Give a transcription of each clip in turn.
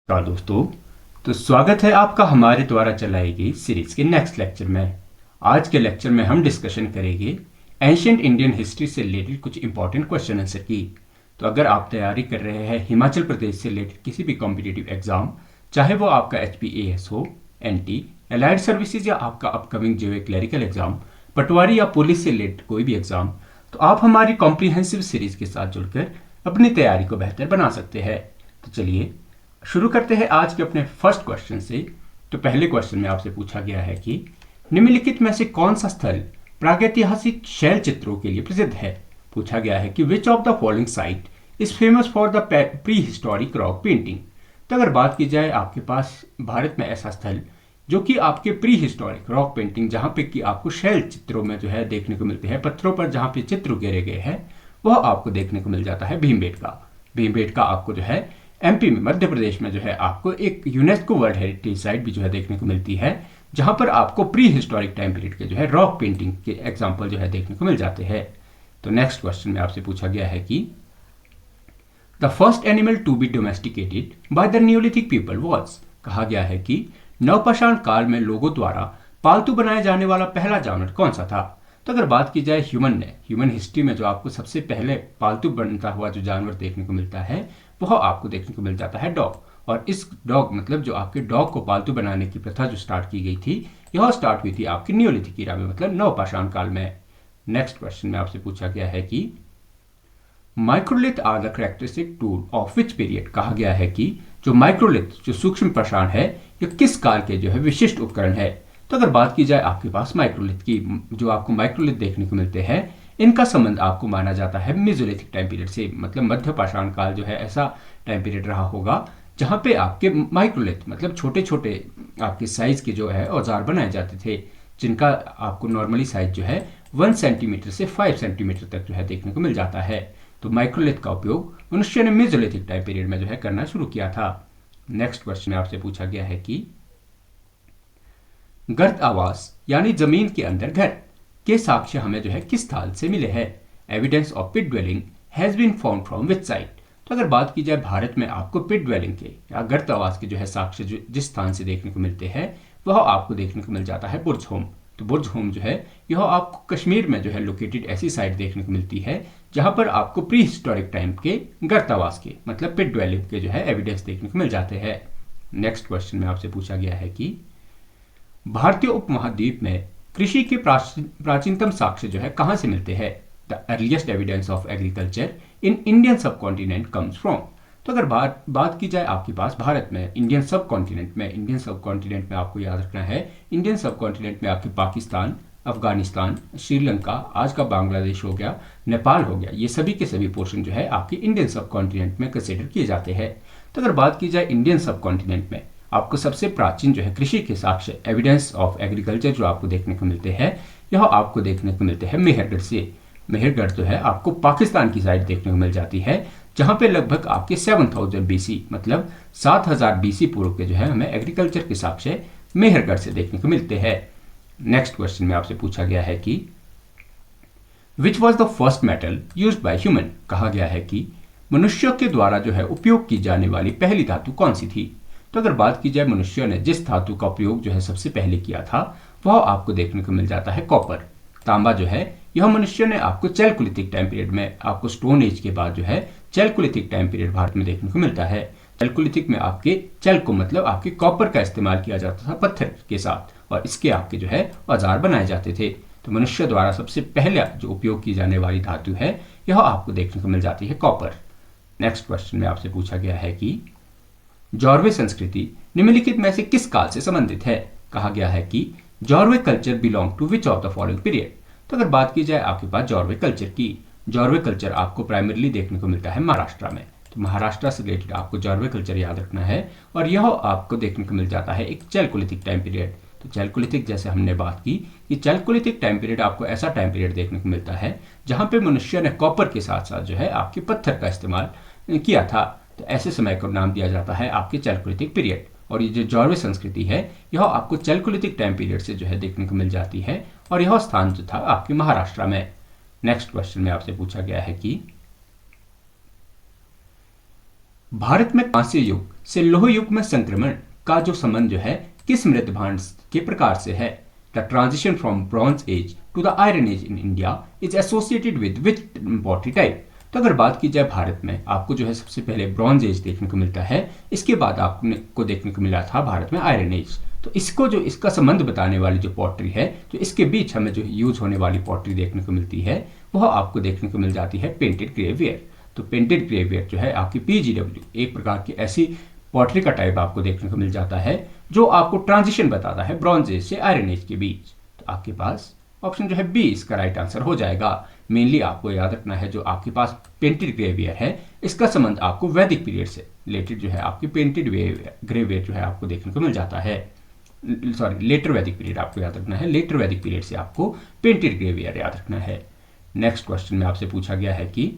दोस्तों, तो स्वागत है आपका हमारे द्वारा चलाई गई सीरीज के नेक्स्ट लेक्चर में। आज के लेक्चर में हम डिस्कशन करेंगे एंशिएंट इंडियन हिस्ट्री से रिलेटेड कुछ इंपॉर्टेंट क्वेश्चन आंसर की। तो अगर आप तैयारी कर रहे हैं हिमाचल प्रदेश से रिलेटेड किसी भी कॉम्पिटिटिव एग्जाम, चाहे वो आपका HPAS हो, NT, एलाइड सर्विसेज या आपका अपकमिंग जो है क्लरिकल एग्जाम, पटवारी या पुलिस से रिलेटेड कोई भी एग्जाम, तो आप हमारी कॉम्प्रिहेंसिव सीरीज के साथ जुड़कर अपनी तैयारी को बेहतर बना सकते हैं। तो चलिए शुरू करते हैं आज के अपने फर्स्ट क्वेश्चन से। तो पहले क्वेश्चन में आपसे पूछा गया है कि निम्नलिखित में से कौन सा स्थल प्रागैतिहासिक शैल चित्रों के लिए प्रसिद्ध है। पूछा गया है कि which of the following site is famous for the pre historic rock painting. तो अगर बात की जाए आपके पास भारत में ऐसा स्थल जो कि आपके प्री हिस्टोरिक रॉक पेंटिंग, जहाँ पे कि आपको शैल चित्रों में जो है देखने को मिलते हैं, पत्थरों पर जहाँ पे चित्र उकेरे गए हैं, वह आपको देखने को मिल जाता है भीमबेटका आपको जो है MP में, मध्य प्रदेश में जो है आपको एक यूनेस्को वर्ल्ड हेरिटेज साइट भी जो है देखने को मिलती है, जहां पर आपको प्री हिस्टोरिक टाइम पीरियड के जो है रॉक पेंटिंग के एग्जांपल जो है देखने को मिल जाते हैं। तो नेक्स्ट क्वेश्चन में आपसे पूछा गया है कि the first animal to be domesticated by the neolithic people was. कहा गया है कि नवपाषाण काल में लोगों द्वारा पालतू बनाया जाने वाला पहला जानवर कौन सा था। तो अगर बात की जाए ह्यूमन हिस्ट्री में जो आपको सबसे पहले पालतू बनता हुआ जो जानवर देखने को मिलता है, वह आपको देखने को मिल जाता है डॉग। और इस डॉग मतलब जो आपके डॉग को पालतू बनाने की प्रथा जो स्टार्ट की गई थी, यह स्टार्ट हुई थी आपकी न्यूलिथिक ईरा में, मतलब नवपाषाण काल में। नेक्स्ट क्वेश्चन में आपसे पूछा गया है कि microlith are the characteristic tool of which period. कहा गया है कि जो माइक्रोलिथ जो सूक्ष्म पाषाण है, यह किस काल के जो है विशिष्ट उपकरण है। तो अगर बात की जाए आपके पास माइक्रोलिथ की, जो आपको माइक्रोलिथ देखने को मिलते हैं, इनका संबंध आपको माना जाता है मेसोलिथिक टाइम पीरियड से, मतलब मध्य पाषाण काल जो है ऐसा टाइम पीरियड रहा होगा जहां पे आपके माइक्रोलिथ मतलब छोटे छोटे आपके साइज के जो है औजार बनाए जाते थे, जिनका आपको नॉर्मली साइज जो है 1 सेंटीमीटर से 5 सेंटीमीटर तक जो है देखने को मिल जाता है। तो माइक्रोलिथ का उपयोग मनुष्य ने मेसोलिथिक टाइम पीरियड में जो है करना शुरू किया था। नेक्स्ट क्वेश्चन में आपसे पूछा गया है कि गर्त आवास यानी जमीन के अंदर घर के साक्ष्य हमें जो है किस स्थल से मिले हैं। Evidence of pit dwelling has been found from which site. तो अगर बात की जाए भारत में आपको पिट ड्वेलिंग के या गर्त आवास के जो है साक्ष्य जो जिस स्थान से देखने को मिलते हैं, वह आपको देखने को मिल जाता है बुर्ज होम। तो बुर्ज होम जो है यह आपको कश्मीर में जो है लोकेटेड ऐसी साइट देखने को मिलती है जहां पर आपको प्री हिस्टोरिक टाइम के गर्त आवास के मतलब पिट ड्वेलिंग के जो है एविडेंस देखने को मिल जाते हैं। नेक्स्ट क्वेश्चन में आपसे पूछा गया है कि भारतीय उपमहाद्वीप में कृषि के प्राचीनतम साक्ष्य जो है कहां से मिलते हैं। The earliest evidence of agriculture in Indian सब कॉन्टिनेंट कम्स फ्रॉम। तो अगर बात की जाए आपके पास भारत में इंडियन सब कॉन्टिनेंट में आपको याद रखना है, इंडियन सब कॉन्टिनेंट में आपके पाकिस्तान, अफगानिस्तान, श्रीलंका, आज का बांग्लादेश हो गया, नेपाल हो गया, ये सभी के सभी पोर्शन जो है आपके इंडियन सब कॉन्टिनेंट में कंसिडर किए जाते हैं। तो अगर बात की जाए इंडियन सब कॉन्टिनेंट में आपको सबसे प्राचीन जो है कृषि के साक्ष्य एविडेंस ऑफ एग्रीकल्चर जो आपको देखने को मिलते हैं, यह आपको देखने को मिलते हैं मेहरगढ़ से। मेहरगढ़ जो है आपको पाकिस्तान की साइड देखने को मिल जाती है, जहां पे लगभग आपके 7000 BC मतलब 7000 BC पूर्व के जो है हमें एग्रीकल्चर के साक्ष्य मेहरगढ़ से देखने को मिलते हैं। नेक्स्ट क्वेश्चन में आपसे पूछा गया है कि which was the first metal used by human. कहा गया है कि मनुष्यों के द्वारा जो है उपयोग की जाने वाली पहली धातु कौन सी थी। तो अगर बात की जाए मनुष्यों ने जिस धातु का उपयोग जो है सबसे पहले किया था, वह आपको देखने को मिल जाता है कॉपर। तांबा जो है यह मनुष्य ने आपको चैल्कोलिथिक टाइम पीरियड में, आपको स्टोन एज के बाद जो है चैल्कोलिथिक टाइम पीरियड भारत में देखने को मिलता है। चैल्कोलिथिक में आपके चैल्को मतलब आपके कॉपर का इस्तेमाल किया जाता था पत्थर के साथ, और इसके आपके जो है औजार बनाए जाते थे। तो मनुष्य द्वारा सबसे पहले जो उपयोग की जाने वाली धातु है, यह आपको देखने को मिल जाती है कॉपर। नेक्स्ट क्वेश्चन में आपसे पूछा गया है कि जॉर्वे संस्कृति निम्नलिखित में से किस काल से संबंधित है। कहा गया है कि Jorwe culture belong to which of the following period. तो अगर बात की जाए आपके पास जॉर्वे कल्चर की, जॉर्वे कल्चर आपको प्राइमरीली देखने को मिलता है महाराष्ट्र में। तो महाराष्ट्र से रिलेटेड आपको जॉर्वे कल्चर याद रखना है, और यह आपको देखने को मिल जाता है एक चैल्कोलिथिक टाइम पीरियड। तो चैल्कोलिथिक जैसे हमने बात की कि चैल्कोलिथिक टाइम पीरियड आपको ऐसा टाइम पीरियड देखने को मिलता है जहां पे मनुष्य ने कॉपर के साथ साथ जो है आपके पत्थर का इस्तेमाल किया था। तो ऐसे समय को नाम दिया जाता है आपके चैल्कोलिथिक पीरियड। और ये जो जॉर्वे संस्कृति है, यह आपको चैल्कोलिथिक टाइम पीरियड से जो है देखने को मिल जाती है, और यह स्थान जो था आपके महाराष्ट्र में। नेक्स्ट क्वेश्चन में आपसे पूछा गया है कि भारत में कांस्य युग से लौह युग में संक्रमण का जो संबंध जो है किस मृत भांड के प्रकार से है? The transition from bronze age to the iron age in India is associated with which pottery type? तो अगर बात की जाए भारत में आपको जो है सबसे पहले ब्रॉन्ज एज देखने को मिलता है, इसके बाद आपको देखने को मिला था भारत में आयरन एज। तो इसको जो इसका संबंध बताने वाली जो पॉटरी है, जो इसके बीच हमें जो यूज होने वाली पॉटरी देखने को मिलती है, वह आपको देखने को मिल जाती है पेंटेड ग्रेवेयर। तो पेंटेड ग्रेवेयर जो है आपकी PGW एक प्रकार की ऐसी पॉटरी का टाइप आपको देखने को मिल जाता है जो आपको ट्रांजिशन बताता है ब्रॉन्ज एज से आयरन एज के बीच। तो आपके पास ऑप्शन जो है बी इसका राइट आंसर हो जाएगा। मेनली आपको याद रखना है जो आपके पास पेंटेड ग्रेवेयर है, इसका संबंध आपको वैदिक पीरियड से रिलेटेड जो है आपकी पेंटेड ग्रेवेयर जो है आपको देखने को मिल जाता है। सॉरी, लेटर वैदिक पीरियड आपको याद रखना है, लेटर वैदिक पीरियड से आपको पेंटेड ग्रेवेयर याद रखना है। नेक्स्ट क्वेश्चन में आपसे पूछा गया है कि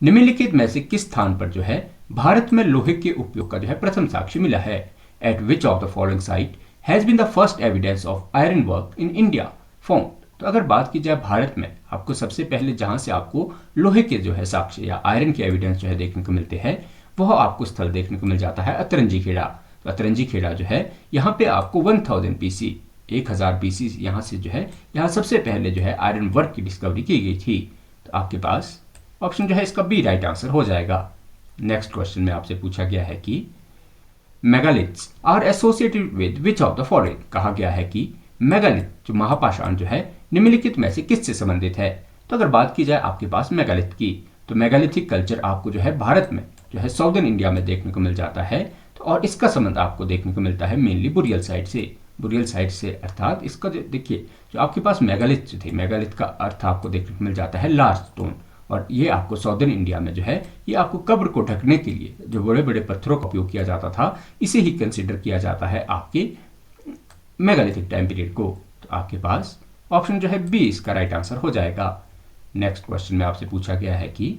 निम्नलिखित में से किस स्थान पर जो है भारत में लोहे के उपयोग का जो है प्रथम साक्ष्य मिला है? At which of the following site has been the first evidence of iron work in India found? तो अगर बात की जाए भारत में आपको सबसे पहले जहां से आपको लोहे के जो है साक्ष्य या आयरन के एविडेंस जो है देखने को मिलते हैं, वह आपको स्थल देखने को मिल जाता है अतरंजी खेड़ा। तो अतरंजी खेड़ा जो है यहाँ पे आपको 1000 BC 1000 BC यहाँ से जो है यहाँ सबसे पहले जो है आयरन वर्क की डिस्कवरी की गई थी। तो आपके पास ऑप्शन जो है इसका बी राइट आंसर हो जाएगा। नेक्स्ट क्वेश्चन में आपसे पूछा गया है कि megaliths are associated with which of the following? कहा गया है कि मेगालिथ जो महापाषाण जो है निम्नलिखित में से किससे संबंधित है? तो अगर बात की जाए आपके पास मेगालिथ की, तो मेगालिथिक कल्चर आपको जो है भारत में जो है साउदर्न इंडिया में देखने को मिल जाता है। तो और इसका संबंध आपको देखने को मिलता है मेनली बुरियल साइड से। बुरियल साइड से अर्थात इसका जो देखिए जो आपके पास मेगालिथ जो थे, मेगालिथ का अर्थ आपको देखने को मिल जाता है लार्ज स्टोन, और ये आपको साउदर्न इंडिया में जो है ये आपको कब्र को ढकने के लिए जो बड़े बड़े पत्थरों का उपयोग किया जाता था, इसे ही कंसिडर किया जाता है आपके मेगालिथिक टाइम पीरियड को। तो आपके पास ऑप्शन जो है बी इसका राइट आंसर हो जाएगा। नेक्स्ट क्वेश्चन में आपसे पूछा गया है कि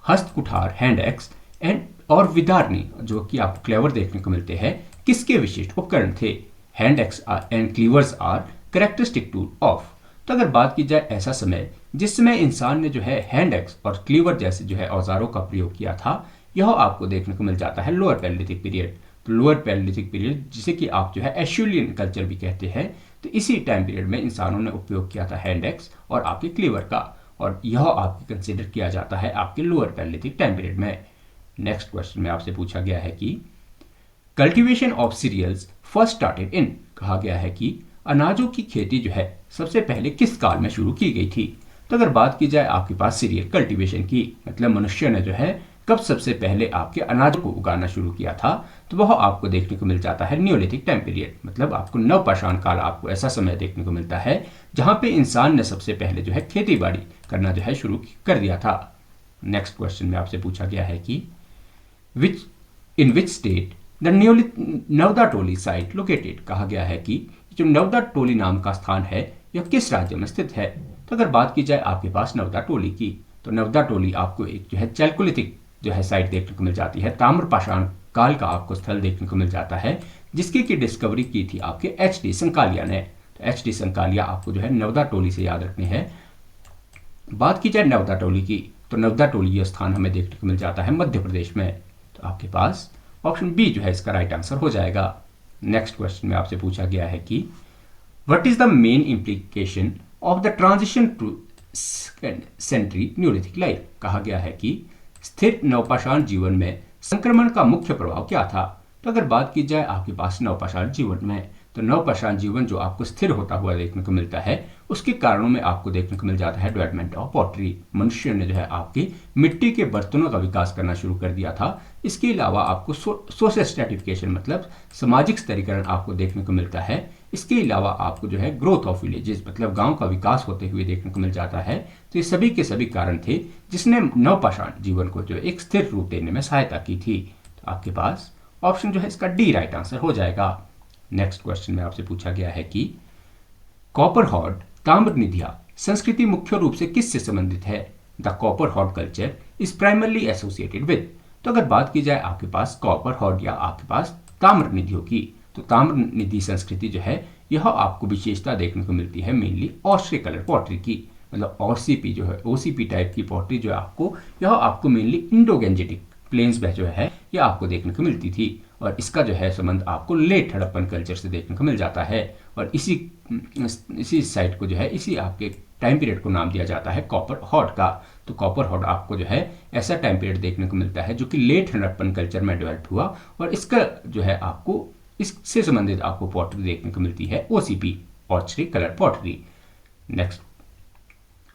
हस्त कुठार, हैंड एक्स एंड और विदारनी जो कि आपको क्लेवर देखने को मिलते हैं, किसके विशिष्ट उपकरण थे? Hand axe and cleavers are characteristic tool of. तो अगर बात की जाए ऐसा समय जिस समय इंसान ने जो है हैंड एक्स और क्लीवर जैसे जो है औजारों का प्रयोग किया था, यह आपको देखने को मिल जाता है लोअर पैलेलिथिक पीरियड। तो लोअर पैलेलिथिक पीरियड जिसे कि आप जो है एशुलियन कल्चर भी कहते हैं, तो इसी टाइम पीरियड में इंसानों ने उपयोग किया था हैंड एक्स और आपके क्लीवर का, और यह आपके कंसिडर किया जाता है आपके लोअर पैलेलिथिक टाइम पीरियड में। नेक्स्ट क्वेश्चन में आपसे पूछा गया है कि cultivation of cereals first started in? कहा गया है कि अनाजों की खेती जो है सबसे पहले किस काल में शुरू की गई थी? तो अगर बात की जाए आपके पास सीरियल कल्टीवेशन की, मतलब मनुष्य ने जो है कब सबसे पहले आपके अनाज को उगाना शुरू किया था, तो वह आपको देखने को मिल जाता है न्योलिथिक टाइम पीरियड, मतलब आपको नवपाषाण काल आपको ऐसा समय देखने को मिलता है जहां पे इंसान ने सबसे पहले जो है खेती बाड़ी करना जो है शुरू कर दिया था। नेक्स्ट क्वेश्चन में आपसे पूछा गया है कि in which state the Navdatoli site located? कहा गया है कि जो नवदा टोली नाम का स्थान है यह किस राज्य में स्थित है? तो अगर बात की जाए आपके पास नवदा टोली की, तो नवदा टोली आपको एक जो है चैल्कोलिथिक जो है साइट देखने को मिल जाती है, ताम्रपाषाण काल का आपको स्थल देखने को मिल जाता है, जिसकी की डिस्कवरी की थी आपके HD संकालिया ने। तो HD संकालिया आपको जो है नवदा टोली से याद रखनी है। बात की जाए नवदा टोली की, तो नवदा टोली यह स्थान हमें देखने को मिल जाता है मध्य प्रदेश में। तो आपके पास ऑप्शन बी जो है इसका राइट आंसर हो जाएगा। नेक्स्ट क्वेश्चन में आपसे पूछा गया है कि what is the main implication of the transition to sedentary neolithic life? कहा गया है कि स्थिर नवपाषाण जीवन में संक्रमण का मुख्य प्रभाव क्या था? तो अगर बात की जाए आपके पास नवपाषाण जीवन में, तो नवपाषाण जीवन जो आपको स्थिर होता हुआ देखने को मिलता है, उसके कारणों में आपको देखने को मिल जाता है डेवलपमेंट ऑफ पॉटरी। मनुष्य ने जो है आपके मिट्टी के बर्तनों का विकास करना शुरू कर दिया था। इसके अलावा आपको सोशल स्ट्रेटिफिकेशन मतलब सामाजिक स्तरीकरण आपको देखने को मिलता है। इसके अलावा आपको जो है ग्रोथ ऑफ विलेजेस मतलब गांव का विकास होते हुए देखने को मिल जाता है। तो ये सभी के सभी कारण थे जिसने नवपाषाण जीवन को जो एक स्थिर रूप देने में सहायता की थी। तो आपके पास ऑप्शन जो है इसका डी राइट आंसर हो जाएगा। नेक्स्ट क्वेश्चन में आपसे पूछा गया है कि कॉपर हॉर्ड ताम्र निधिया संस्कृति मुख्य रूप से किससे संबंधित है? The copper hoard culture is primarily associated with. तो अगर बात की जाए आपके पास कॉपर हॉर्ड या आपके पास ताम्र निधियों की, तो ताम्र निधि संस्कृति जो है यह आपको विशेषता देखने को मिलती है मेनली ऑस्ट्रे कलर पॉटरी की, मतलब ओसीपी जो है, ओसीपी टाइप की पॉटरी जो है आपको, यह आपको मेनली इंडो गैंजेटिक प्लेन्स में जो है ये आपको देखने को मिलती थी। और इसका जो है संबंध आपको लेट हड़प्पन कल्चर से देखने को मिल जाता है। और इसी साइट को जो है, इसी आपके टाइम पीरियड को नाम दिया जाता है कॉपर हॉट का। तो कॉपर हॉट आपको जो है ऐसा टाइम पीरियड देखने को मिलता है जो कि लेट हड़प्पन कल्चर में डेवलप हुआ, और इसका जो है आपको इससे संबंधित आपको पॉटरी देखने को मिलती है ओसीपी, ऑर्चरी कलर पॉटरी। नेक्स्ट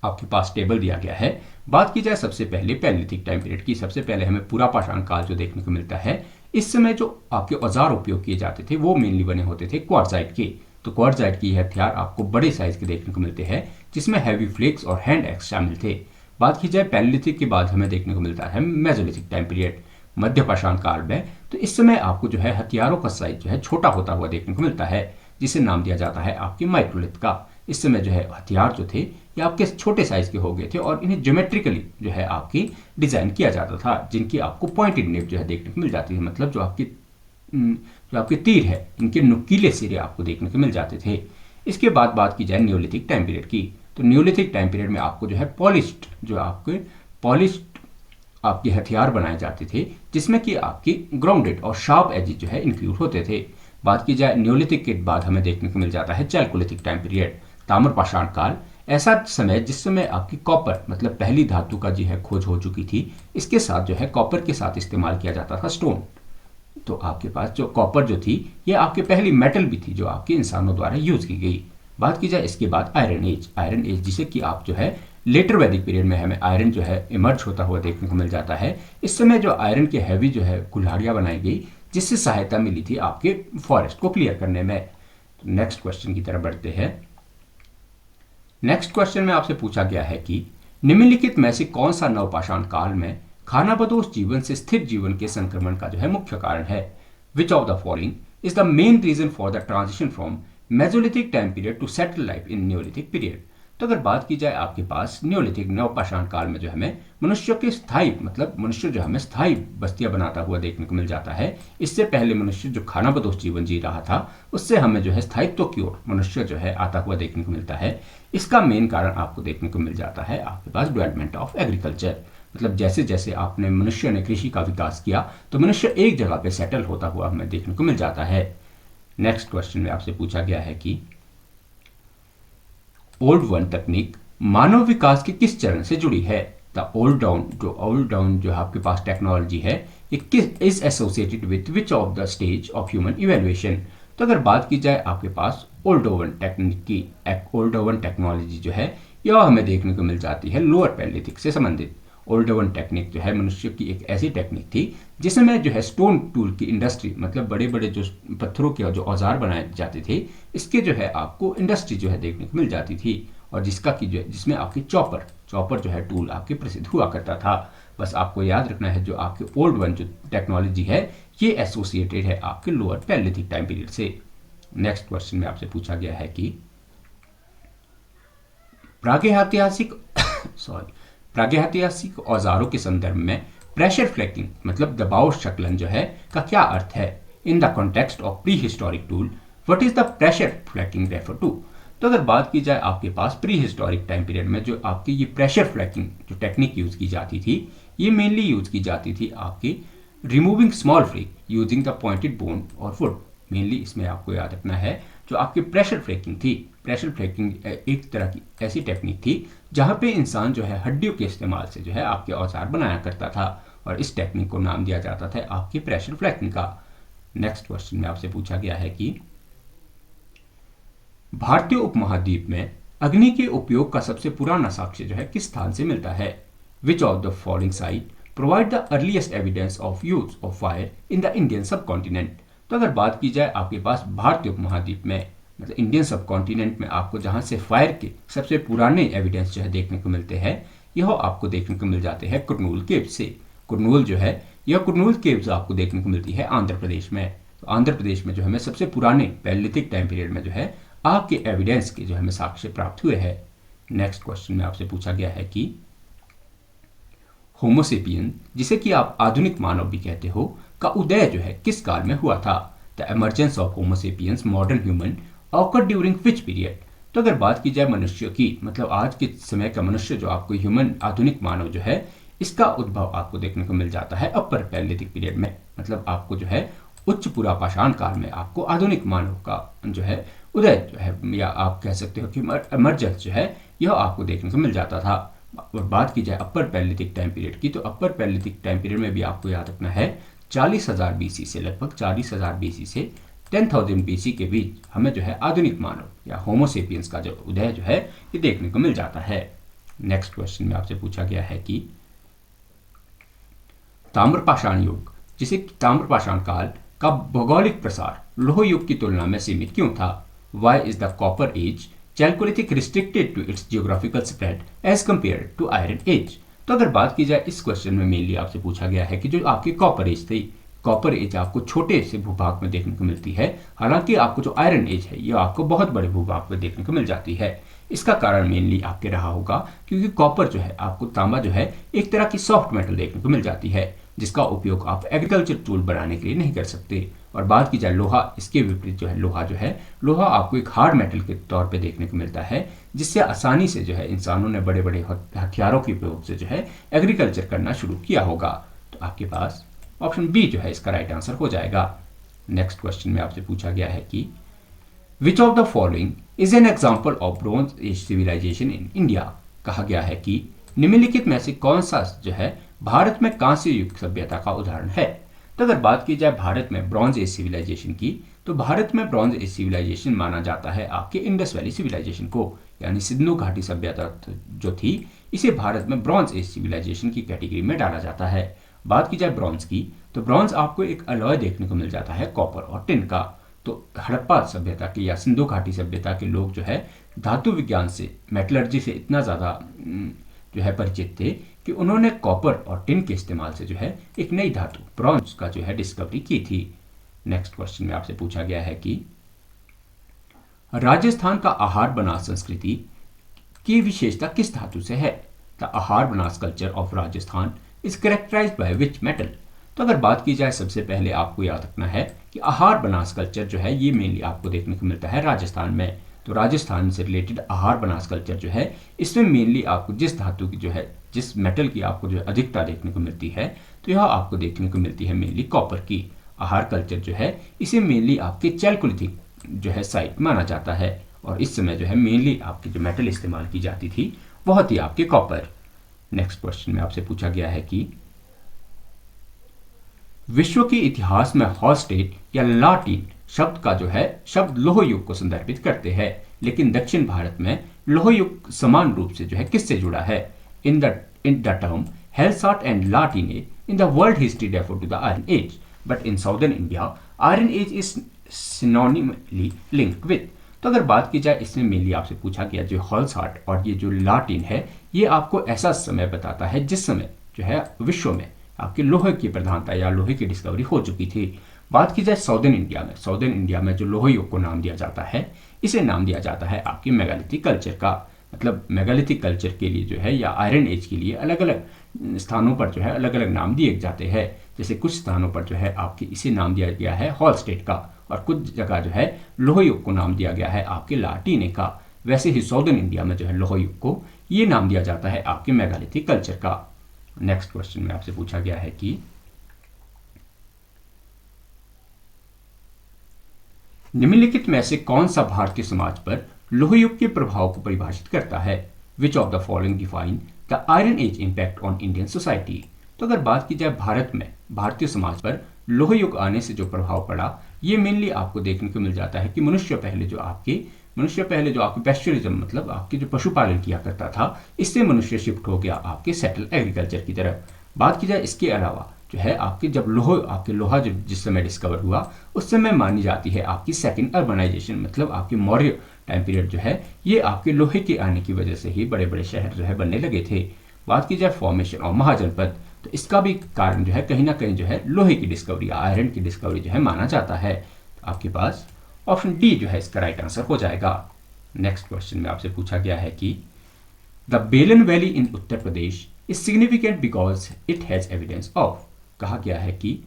आपके पास टेबल दिया गया है। बात की जाए सबसे पहले पैलियोलिथिक टाइम पीरियड की, सबसे पहले हमें पूरा पाषाण काल जो देखने को मिलता है। इस समय जो आपके औजार उपयोग किए जाते थे वो मेनली बने होते थे क्वार्टजाइट के। तो क्वार्टजाइट के ये हथियार आपको बड़े साइज के देखने को मिलते हैं, जिसमें हैवी फ्लेक्स और हैंड एक्स शामिल थे। बात की जाए पैलियोलिथिक के बाद हमें देखने को मिलता है मेसोलिथिक टाइम पीरियड, मध्य पाषाण काल में। तो इस समय आपको जो है हथियारों का साइज जो है छोटा होता हुआ देखने को मिलता है, जिसे नाम दिया जाता है आपके माइक्रोलिथ का। इस समय जो है हथियार जो थे ये आपके छोटे साइज के हो गए थे, और इन्हें ज्योमेट्रिकली जो है आपकी डिजाइन किया जाता था, जिनकी आपको पॉइंटेड नेप जो है देखने को मिल जाती है। मतलब जो आपके तीर है इनके नुकीले सिरे आपको देखने को मिल जाते थे। इसके बाद बात की जाए न्यूलिथिक टाइम पीरियड की, तो न्यूलिथिक टाइम पीरियड में आपको जो है पॉलिश्ड आपके हथियार बनाए जाते थे, जिसमें कि आपकी ग्राउंडेड और शार्प एजेस जो है इंक्लूड होते थे। बात की जाए न्यूलिथिक के बाद हमें देखने को मिल जाता है चैल्कोलिथिक टाइम पीरियड, ताम्र पाषाण काल। ऐसा समय जिस समय आपकी कॉपर मतलब पहली धातु का जो है खोज हो चुकी थी, इसके साथ जो है कॉपर के साथ इस्तेमाल किया जाता था स्टोन। तो आपके पास जो कॉपर जो थी ये आपकी पहली मेटल भी थी जो आपके इंसानों द्वारा यूज की गई। बात की जाए इसके बाद आयरन एज जिसे कि आप जो है लेटर वैदिक पीरियड में हमें आयरन जो है इमर्ज होता हुआ देखने को मिल जाता है। इस समय जो आयरन के हैवी जो है कुल्हाड़ियां बनाई गई, जिससे सहायता मिली थी आपके फॉरेस्ट को क्लियर करने में। तो नेक्स्ट क्वेश्चन की तरफ बढ़ते हैं। नेक्स्ट क्वेश्चन में आपसे पूछा गया है कि निम्नलिखित में से कौन सा नवपाषाण काल में खानाबदोश जीवन से स्थिर जीवन के संक्रमण का जो है मुख्य कारण है। Which of the following is the main reason for the transition from mesolithic time period to settle life in neolithic period. तो अगर बात की जाए आपके पास न्यूलिथिक नवपाषाण काल में जो हमें मनुष्य के स्थायी मतलब मनुष्य जो हमें स्थायी बस्तियां बनाता हुआ देखने को मिल जाता है। इससे पहले मनुष्य जो खानाबदोश जीवन जी रहा था, उससे हमें जो है स्थायित्व की ओर मनुष्य जो है आता हुआ देखने को मिलता है। इसका मेन कारण आपको देखने को मिल जाता है आपके पास डेवलपमेंट ऑफ एग्रीकल्चर। मतलब जैसे जैसे आपने मनुष्य ने कृषि का विकास किया, तो मनुष्य एक जगह पे सेटल होता हुआ हमें देखने को मिल जाता है। नेक्स्ट क्वेश्चन में आपसे पूछा गया है कि ओल्ड वन तकनीक मानव विकास के किस चरण से जुड़ी है। द ओल्ड डाउन जो आपके पास टेक्नोलॉजी है, ये किस is associated with which of the stage of human evaluation. तो अगर बात की जाए आपके पास ओल्ड ओवन टेक्निक की, ओल्ड ओवन टेक्नोलॉजी जो है यह हमें देखने को मिल जाती है लोअर पैलियोलिथिक से संबंधित। ओल्ड ओवन टेक्निक जो है मनुष्य की एक ऐसी टेक्निक थी जिसमें जो है स्टोन टूल की इंडस्ट्री, मतलब बड़े बड़े जो पत्थरों के जो औजार बनाए जाते थे, इसके जो है आपको इंडस्ट्री जो है देखने को मिल जाती थी। और जिसमें आपकी चॉपर जो है टूल आपके प्रसिद्ध हुआ करता था। बस आपको याद रखना है जो आपके ओल्ड वन जो टेक्नोलॉजी है ये एसोसिएटेड है आपके लोअर पैलियोलिथिक टाइम पीरियड से। नेक्स्ट क्वेश्चन में आपसे पूछा गया है कि प्रागैतिहासिक औजारों के संदर्भ में प्रेशर फ्लैकिंग मतलब दबाव शक्लन जो है का क्या अर्थ है। In the context of prehistoric tool what is the pressure flaking refer to. तो अगर बात की जाए आपके पास प्री हिस्टोरिक टाइम पीरियड में जो आपकी ये प्रेशर फ्लैकिंग जो टेक्निक यूज की जाती थी, ये मेनली यूज की जाती थी आपकी removing small flake using the pointed bone और वुड। मेनली इसमें आपको याद रखना है जो आपकी प्रेशर फ्लैकिंग थी, प्रेशर फ्लैकिंग एक तरह की ऐसी टेक्निक थी जहां पे इंसान जो है हड्डियों के इस्तेमाल से जो है आपके औजार बनाया करता था, और इस टेक्निक को नाम दिया जाता था आपकी प्रेशर फ्लैकिंग का। नेक्स्ट क्वेश्चन में आपसे पूछा गया है कि भारतीय उपमहाद्वीप में अग्नि के उपयोग का सबसे पुराना साक्ष्य जो है किस स्थान से मिलता है। Which of the following site provide the earliest evidence of use of fire in the Indian सब कॉन्टिनेंट। तो अगर बात की जाए आपके पास भारतीय उपमहाद्वीप में मतलब इंडियन सब कॉन्टिनेंट में आपको जहां से फायर के सबसे पुराने एविडेंस जो है देखने को मिलते हैं, यह आपको देखने को मिल जाते हैं कुरनूल केव्स से। कुरनूल जो है यह कुरनूल केव्स आपको देखने को मिलती है आंध्र प्रदेश में। तो आंध्र प्रदेश में जो हमें सबसे पुराने पैलियोलिथिक टाइम पीरियड में जो है आपके एविडेंस के जो हमें साक्ष्य प्राप्त हुए हैं। नेक्स्ट क्वेश्चन में आपसे पूछा गया है कि होमोसेपियन जिसे कि आप आधुनिक मानव भी कहते हो का उदय जो है किस काल में हुआ था। The emergence of Homo sapiens modern human awkward during which period. तो अगर बात की जाए मनुष्य की, मतलब आज के समय का मनुष्य जो आपको ह्यूमन आधुनिक मानव जो है, इसका उद्भव आपको देखने को मिल जाता है अपर पैलियोलिथिक पीरियड में। मतलब आपको जो है उच्च पुरापाषाण काल में आपको आधुनिक मानव का जो है उदय जो है, या आप कह सकते हो कि इमर्जेंस जो है, यह आपको देखने को मिल जाता था। और बात की जाए अपर पैलियोलिथिक टाइम पीरियड की, तो अपर पैलियोलिथिक टाइम पीरियड में भी आपको याद रखना है 40,000 बीसी से, लगभग 40,000 बीसी से 10,000 बीसी के बीच हमें जो है आधुनिक मानव या होमोसेपियंस का जो उदय जो है ये देखने को मिल जाता है। नेक्स्ट क्वेश्चन में आपसे पूछा गया है कि ताम्रपाषाण युग, जिसे ताम्रपाषाण काल का भौगोलिक प्रसार लोह युग की तुलना में सीमित क्यों था? Why is the copper age chalcolithic restricted to its geographical spread as compare to iron age? तो अगर बात की जाए इस क्वेश्चन में मेनली आपसे पूछा गया है कि जो आपकी कॉपर एज थी, कॉपर एज आपको छोटे से भूभाग में देखने को मिलती है, हालांकि आपको जो आयरन एज है ये आपको बहुत बड़े भूभाग में देखने को मिल जाती है। इसका कारण मेनली आपके रहा होगा क्योंकि कॉपर जो है, आपको तांबा जो है एक तरह की सॉफ्ट मेटल देखने को मिल जाती है, जिसका उपयोग आप एग्रीकल्चर टूल बनाने के लिए नहीं कर सकते। और बात की जाए लोहा, इसके विपरीत जो है लोहा आपको एक हार्ड मेटल के तौर पे देखने को मिलता है, जिससे आसानी से जो है इंसानों ने बड़े बड़े हथियारों के उपयोग से जो है एग्रीकल्चर करना शुरू किया होगा। तो आपके पास ऑप्शन बी जो है इसका राइट आंसर हो जाएगा। नेक्स्ट क्वेश्चन में आपसे पूछा गया है कि which of the following is an example of bronze age civilisation in India? कहा गया है कि निम्नलिखित में से कौन सा जो है भारत में कांस्य युग सभ्यता का उदाहरण है? तो अगर बात की जाए भारत में ब्रॉन्ज एज सिविलाइजेशन की, तो भारत में ब्रॉन्ज एज सिविलाइजेशन माना जाता है आपके इंडस वैली सिविलाइजेशन को, यानी सिंधु घाटी सभ्यता जो थी, इसे भारत में ब्रॉन्ज एज सिविलाइजेशन की कैटेगरी में डाला जाता है। बात की जाए ब्रॉन्ज की, तो ब्रॉन्ज आपको एक अलॉय देखने को मिल जाता है कॉपर और टिन का। तो हड़प्पा सभ्यता के या सिंधु घाटी सभ्यता के लोग जो है धातु विज्ञान से, मेटलर्जी से इतना ज़्यादा जो है परिचित थे कि उन्होंने कॉपर और टिन के इस्तेमाल से जो है एक नई धातु ब्रॉन्ज का जो है डिस्कवरी की थी। नेक्स्ट क्वेश्चन में आपसे पूछा गया है कि राजस्थान का आहार बनास संस्कृति की विशेषता किस धातु से है? The Ahar Banas culture of Rajasthan is characterised by which metal? तो अगर बात की जाए, सबसे पहले आपको याद रखना है कि आहार बनास कल्चर जो है ये मेनली आपको देखने को मिलता है राजस्थान में। तो राजस्थान से रिलेटेड आहार बनास कल्चर जो है, इसमें मेनली आपको जिस धातु की जो है, जिस मेटल की आपको जो अधिकता देखने को मिलती है, तो यह आपको देखने को मिलती है मेनली कॉपर की। आहार कल्चर जो है इसे मेनली आपके चैल्कोलिथिक जो है साइट माना जाता है, और इस समय जो है मेनली आपकी जो मेटल इस्तेमाल की जाती थी बहुत ही आपके कॉपर। नेक्स्ट क्वेश्चन में आपसे पूछा गया है कि विश्व के इतिहास में हॉलस्टेट या लाटीन शब्द का जो है शब्द लोह युग को संदर्भित करते हैं, लेकिन दक्षिण भारत में लोह युग समान रूप से जो है किससे जुड़ा है? In the term Hallstatt and La Tene age in the world history refer to the iron age, but in southern India iron age is synonymously linked with. तो अगर बात की जाए, इसमें मेनली आपसे पूछा गया जो हॉलसाट और ये जो लाटीन है, ये आपको ऐसा समय बताता है जिस समय जो है विश्व में आपके लोहे की प्रधानता या लोहे की डिस्कवरी हो चुकी थी। बात की जाए साउदर्न इंडिया में जो लोह युग को नाम दिया जाता है, इसे नाम दिया जाता है आपके मेगालिथिक कल्चर का। मतलब मेगालिथिक कल्चर के लिए जो है या आयरन एज के लिए अलग अलग स्थानों पर जो है अलग अलग नाम दिए जाते हैं। जैसे कुछ स्थानों पर जो है आपके इसे नाम दिया गया है हॉलस्टेट का, और कुछ जगह जो है लोह युग को नाम दिया गया है आपके लाटीने का। वैसे ही साउदर्न इंडिया में जो है लोह युग को ये नाम दिया जाता है आपके मेगालिथिक कल्चर का। नेक्स्ट क्वेश्चन में आपसे पूछा गया है कि निम्नलिखित में से कौन सा भारतीय समाज पर लोह युग के प्रभाव को परिभाषित करता है? Which of the following define the iron age impact on Indian society? तो अगर बात की जाए भारत में भारतीय समाज पर लोह युग आने से जो प्रभाव पड़ा, ये मेनली आपको देखने को मिल जाता है कि मनुष्य पहले जो आपके पैस्चरिज्म, मतलब आपके जो पशुपालन किया करता था, इससे मनुष्य शिफ्ट हो गया आपके सेटल एग्रीकल्चर की तरफ। बात की जाए इसके अलावा जो है आपके जब लोहा जब जिस समय डिस्कवर हुआ, उस समय मानी जाती है आपकी सेकंड अर्बनाइजेशन, मतलब आपके मौर्य टाइम पीरियड जो है ये आपके लोहे के आने की वजह से ही बड़े बड़े शहर जो है बनने लगे थे। बात की जाए फॉर्मेशन और महाजनपद, तो इसका भी कारण जो है कहीं ना कहीं जो है लोहे की डिस्कवरी, आयरन की डिस्कवरी जो है माना जाता है। आपके पास ऑप्शन डी जो है इसका राइट आंसर हो जाएगा। नेक्स्ट क्वेश्चन में आपसे पूछा गया है कि द बेलन valley in Uttar Pradesh is significant because it has evidence of. कहा गया है कि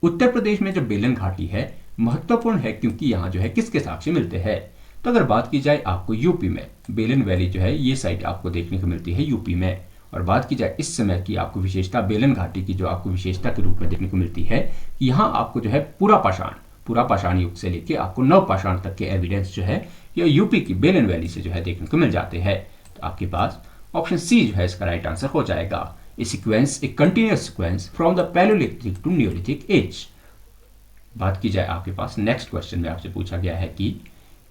उत्तर प्रदेश में जो बेलन घाटी है महत्वपूर्ण है क्योंकि यहाँ जो है किसके साक्ष्य मिलते हैं? तो अगर बात की जाए आपको यूपी में बेलन वैली जो है ये साइट आपको देखने को मिलती है यूपी में। और बात की जाए इस समय की आपको विशेषता बेलन घाटी की जो आपको विशेषता के रूप में देखने को मिलती है कि यहाँ आपको जो है पूरा पाषाण युग से लेके आपको नव पाषाण तक के एविडेंस जो है ये यूपी की बेलन वैली से जो है देखने को मिल जाते हैं। तो आपके पास ऑप्शन सी जो है इसका राइट आंसर हो जाएगा। A continuous sequence from the palaeolithic to neolithic age. बात की जाए आपके पास नेक्स्ट क्वेश्चन में आपसे पूछा गया है कि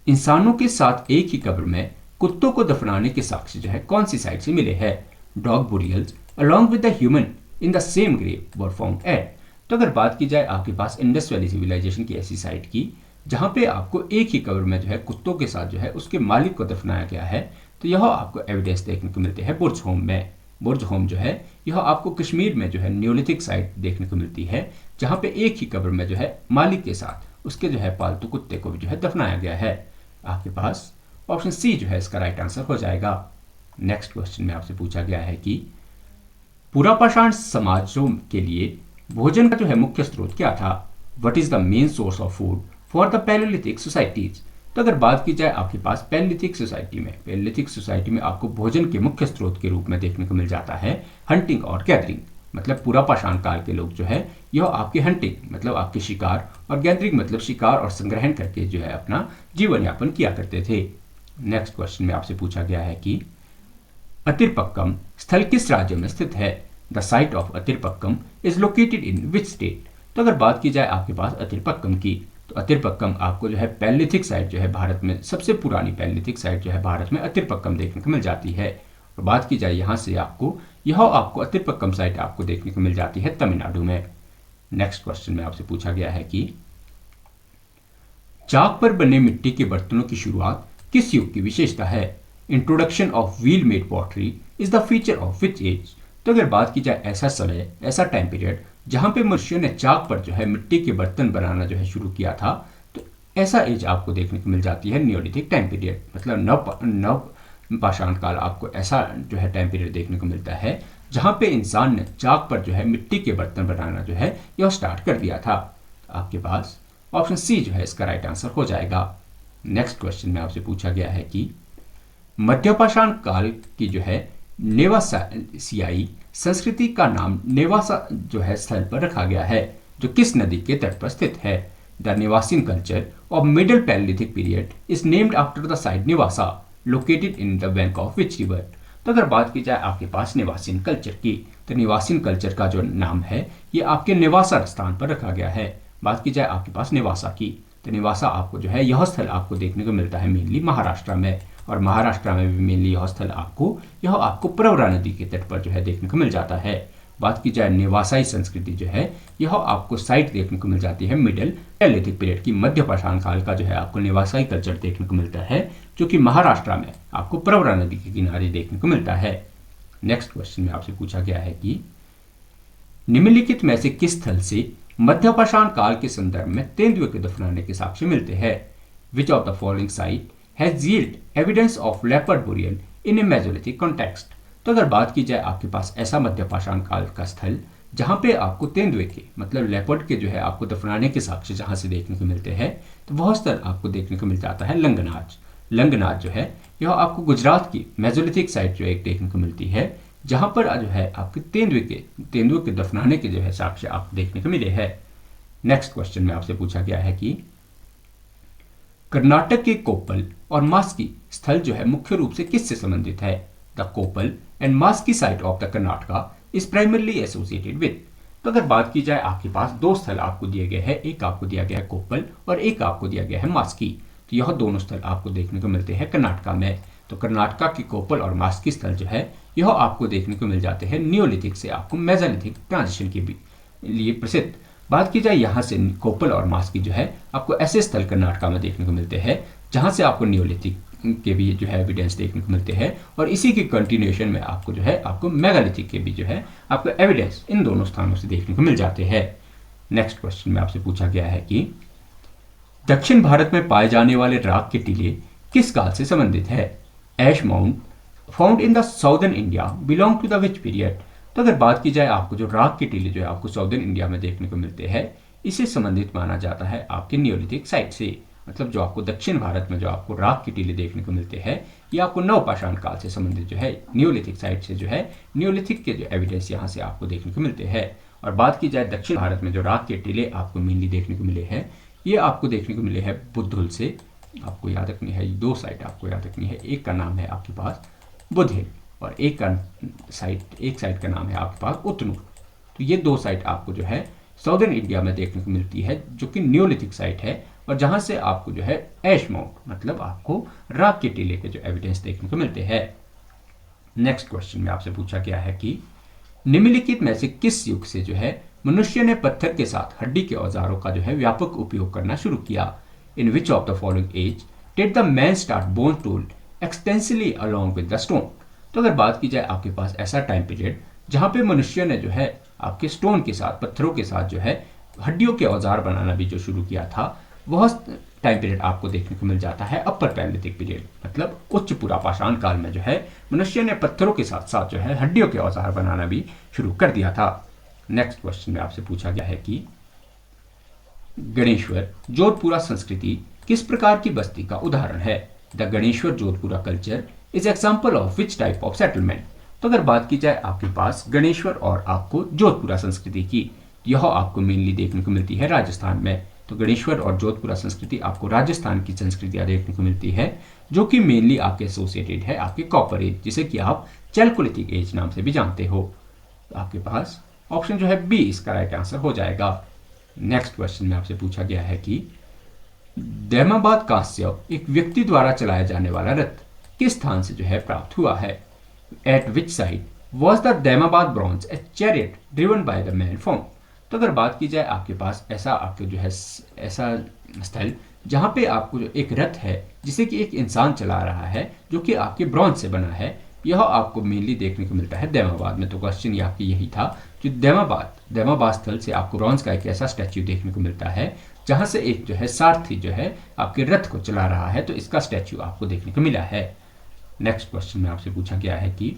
इंसानों के साथ एक ही कब्र में कुत्तों को दफनाने के साक्ष्य जो है कौन सी साइट से मिले हैं? Dog burials along with the human in the same grave were found at. तो अगर बात की जाए आपके पास इंडस वैली सिविलाइजेशन की ऐसी साइट की जहां पे आपको एक ही कब्र में जो है कुत्तों के साथ जो है उसके मालिक को दफनाया गया है, तो यह आपको एविडेंस देखने को मिलते हैं बुर्ज होम में। बुर्ज होम जो है यह आपको कश्मीर में जो है न्योलिथिक साइट देखने को मिलती है जहां पे एक ही कब्र में जो है मालिक के साथ उसके जो है पालतू कुत्ते को भी जो है दफनाया गया है। आपके पास ऑप्शन सी जो है इसका राइट आंसर हो जाएगा। नेक्स्ट क्वेश्चन में आपसे पूछा गया है कि पुरापाषाण समाजों के लिए भोजन का जो है मुख्य स्रोत क्या था? What is the main source of food for the Palaeolithic societies. तो अगर बात की जाए आपके पास पैलियोलिथिक सोसाइटी में आपको भोजन के मुख्य स्रोत के रूप में देखने को मिल जाता है हंटिंग और गैदरिंग। मतलब पुरापाषाण काल के लोग जो है यह आपके हंटिंग मतलब आपके शिकार और गैदरिंग मतलब शिकार और संग्रहण करके जो है अपना जीवन यापन किया करते थे। नेक्स्ट क्वेश्चन में आपसे पूछा गया है कि अतिरपक्कम स्थल किस राज्य में स्थित है? The site of Attirampakkam is located in which state. तो अगर बात की जाए आपके पास अतिरपक्कम की, तो अतिरपक्कम आपको जो है पैलियोलिथिक साइट जो है भारत में सबसे पुरानी पैलियोलिथिक साइट जो है भारत में अतिरपक्कम देखने को मिल जाती है। और बात की जाए यहाँ से यह आपको अतिरपक्कम साइट आपको देखने को मिल जाती है तमिलनाडु में। नेक्स्ट क्वेश्चन में आपसे पूछा गया है कि चाक पर बने मिट्टी के बर्तनों की शुरुआत किस युग की विशेषता है? Introduction of wheel made pottery is the feature of which age. तो अगर बात की जाए ऐसा समय ऐसा टाइम पीरियड जहां पे मनुष्य ने चाक पर जो है मिट्टी के बर्तन बनाना जो है शुरू किया था, तो ऐसा एज आपको देखने को मिल जाती है नियोलिथिक टाइम पीरियड। मतलब नव पाषाण काल आपको ऐसा जो है टाइम पीरियड देखने को मिलता है जहां पे इंसान ने चाक पर जो है मिट्टी के बर्तन बनाना जो है यह स्टार्ट कर दिया था। आपके पास ऑप्शन सी जो है इसका राइट आंसर हो जाएगा। नेक्स्ट क्वेश्चन में आपसे पूछा गया है कि मध्यपाषाण काल की जो है नेवासियाई संस्कृति का नाम नेवासा जो है स्थल पर रखा गया है जो किस नदी के तट पर स्थित है? The Nevasian culture of middle palaeolithic period is named after the site Nevasa located in the bank of which river. तो अगर बात की जाए आपके पास नेवासियन कल्चर की, तो नेवासियन कल्चर का जो नाम है ये आपके नेवासा स्थान पर रखा गया है। बात की जाए आपके पास नेवासा की, तो नेवासा आपको जो है यह स्थल आपको देखने को मिलता है मेनली महाराष्ट्र में। और महाराष्ट्र में भी मेनली यह स्थल यह आपको प्रवरा नदी के तट पर जो है देखने को मिल जाता है। बात की जाए नेवासाई संस्कृति जो है यह आपको साइट देखने को मिल जाती है मिडिल पैलियोलिथिक पीरियड की। मध्य पाषाण काल का जो है आपको नेवासाई कल्चर देखने को मिलता है जो कि महाराष्ट्र में आपको प्रवरा नदी के किनारे देखने को मिलता है। नेक्स्ट क्वेश्चन में आपसे पूछा गया है कि निम्नलिखित में से किस स्थल से मध्य पाषाण काल के संदर्भ में तेंदुए के दफनाने के साक्ष्य मिलते हैं? विच of the following site has yield evidence of leopard burial in A Mesolithic context. तो अगर बात की जाए आपके पास ऐसा मध्य पाषाण काल का स्थल जहां पे आपको तेंदुए के मतलब लेपर्ड के जो है आपको दफनाने के साक्ष्य जहां से देखने को मिलते हैं, तो वह स्थल आपको देखने को मिल जाता है लंगनाज। लंगनाज जो है यह आपको गुजरात की मेसोलिथिक साइट जो एक देखने को मिलती है जहां पर जो है आपके तेंदुए के दफनाने के जो है साक्ष्य आपको देखने को मिले हैं। नेक्स्ट क्वेश्चन में आपसे पूछा गया है कि कर्नाटक के कोप्पल और मास्की स्थल जो है मुख्य रूप से किससे संबंधित है? The Koppal and Maski site of the Karnataka is primarily associated with. तो अगर बात की जाए आपके पास दो स्थल आपको दिए गए हैं, एक आपको दिया गया है कोप्पल और एक आपको दिया गया है मास्की। तो यह दोनों स्थल आपको देखने को मिलते हैं कर्नाटका में। तो कर्नाटका की कोप्पल और मास्की स्थल जो है यह आपको देखने को मिल जाते हैं नियोलिथिक से आपको मेसोलिथिक ट्रांजिशन के लिए प्रसिद्ध। बात की जाए यहाँ से कोप्पल और मास्की जो है आपको ऐसे स्थल कर्नाटका में देखने को मिलते हैं जहाँ से आपको नियोलिथिक के भी जो है एविडेंस देखने को मिलते हैं और इसी की कंटिन्यूएशन में आपको जो है आपको मेगालिथिक के भी जो है आपको एविडेंस इन दोनों स्थानों से देखने को मिल जाते हैं। नेक्स्ट क्वेश्चन में आपसे पूछा गया है कि दक्षिण भारत में पाए जाने वाले राख के टीले किस काल से संबंधित है? Ash mound found in the southern India belong to the which period. तो अगर बात की जाए आपको जो राख के टीले जो है आपको साउदर्न इंडिया में देखने को मिलते हैं, इसे संबंधित माना जाता है आपके नियोलिथिक साइट से। मतलब जो आपको दक्षिण भारत में जो आपको राख के टीले देखने को मिलते हैं, ये आपको नवपाषाण काल से संबंधित जो है नियोलिथिक साइट से जो है नियोलिथिक के जो एविडेंस यहाँ से आपको देखने को मिलते हैं। और बात की जाए दक्षिण भारत में जो राख के टीले आपको मेनली देखने को मिले हैं, ये आपको देखने को मिले हैं बुद्धुल से। आपको याद रखनी है, दो साइट आपको याद रखनी है, एक का नाम है आपके पास बुधहिल और एक साइट का नाम है आपके पास उतनूर। तो ये दो साइट आपको जो है साउदर्न इंडिया में देखने को मिलती है, जो कि न्योलिथिक साइट है और जहां से आपको जो है ऐश माउंट मतलब आपको राख के टीले के जो एविडेंस देखने को मिलते हैं। नेक्स्ट क्वेश्चन में आपसे पूछा गया है कि निम्नलिखित में से किस युग से जो है मनुष्य ने पत्थर के साथ हड्डी के औजारों का जो है व्यापक उपयोग करना शुरू किया। In which of the following age did the man start bone tool extensively along with the stone. तो अगर बात की जाए आपके पास ऐसा टाइम पीरियड जहां पे मनुष्य ने जो है आपके स्टोन के साथ, पत्थरों के साथ जो है हड्डियों के औजार बनाना भी जो शुरू किया था, वह टाइम पीरियड आपको देखने को मिल जाता है अपर पैलेलिथिक पीरियड, मतलब उच्च पुरापाषाण काल में जो है मनुष्य ने पत्थरों के साथ साथ जो है हड्डियों के औजार बनाना भी शुरू कर दिया था। नेक्स्ट क्वेश्चन में आपसे पूछा गया है कि गणेश्वर जोधपुरा संस्कृति किस प्रकार की बस्ती का उदाहरण है। The Ganeshwar Jodhpura culture is example of which type of settlement. तो अगर बात की जाए आपके पास गणेश्वर और आपको जोधपुरा संस्कृति की, यह आपको मेनली देखने को मिलती है राजस्थान में। तो गणेश्वर और जोधपुरा संस्कृति आपको राजस्थान की संस्कृतियां देखने को मिलती है, जो कि मेनली आपके एसोसिएटेड है आपके कॉपर एज, जिसे कि आप चैल्कोलिथिक एज नाम से भी जानते हो। तो आपके पास ऑप्शन जो है बी इसका राइट आंसर हो जाएगा। नेक्स्ट क्वेश्चन में आपसे पूछा गया है कि दैमाबाद कांस्य एक व्यक्ति द्वारा चलाया जाने वाला रथ किस स्थान से जो है प्राप्त हुआ है। At which site was the Daimabad bronze A chariot driven by the man found. तो अगर बात की जाए आपके पास ऐसा आपके जो है ऐसा स्थल जहां पे आपको जो एक रथ है जिसे कि एक इंसान चला रहा है, जो कि आपके ब्रॉन्ज से बना है, यह आपको मेनली देखने को मिलता है दैमाबाद में। तो क्वेश्चन ये आपकी यही था कि दैमाबाद स्थल से आपको ब्रॉन्ज का एक ऐसा स्टैच्यू देखने को मिलता है जहां से एक जो है सारथी जो है आपके रथ को चला रहा है, तो इसका स्टैच्यू आपको देखने को मिला है। नेक्स्ट क्वेश्चन में आपसे पूछा गया है कि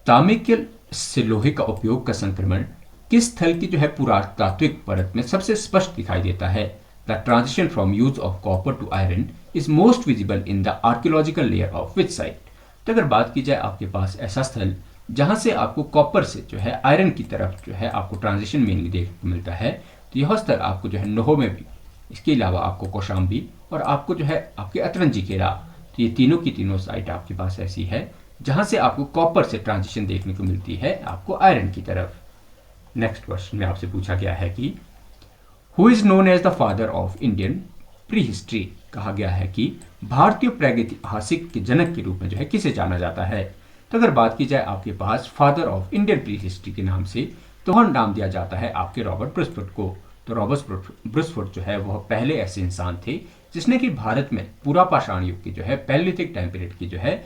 तामिकल से लोहे का उपयोग का संक्रमण किस स्थल की जो है पुरातात्विक परत में सबसे स्पष्ट दिखाई देता है। The transition from use of copper two iron is most visible in the archaeological layer of which site. तो अगर बात की जाए आपके पास ऐसा स्थल जहां से आपको कॉपर से जो है आयरन की तरफ जो है आपको ट्रांजिशन मेनली देखने को मिलता है, तो यह स्थल आपको जो है नोहो में भी, इसके अलावा आपको कौशाम्बी और आपको जो है आपके अतरंजी खेड़ा, तो ये तीनों की तीनों साइट आपके पास ऐसी है जहां से आपको कॉपर से ट्रांजिशन देखने को मिलती है आपको आयरन की तरफ। नेक्स्ट क्वेश्चन में आपसे पूछा गया है कि who is known as the father of Indian prehistory. कहा गया है कि भारतीय प्रागैतिहासिक के जनक के रूप में जो है किसे जाना जाता है। तो अगर बात की जाए आपके पास father of Indian prehistory के नाम से, तो वह नाम दिया जाता है आपके रॉबर्ट ब्रुसफोर्ड को। तो रॉबर्ट ब्रुसफोर्ड जो है वह पहले ऐसे इंसान थे जिसने कि भारत में पुरापाषाण युग की जो है पैलेलिथिक टाइम पीरियड की जो है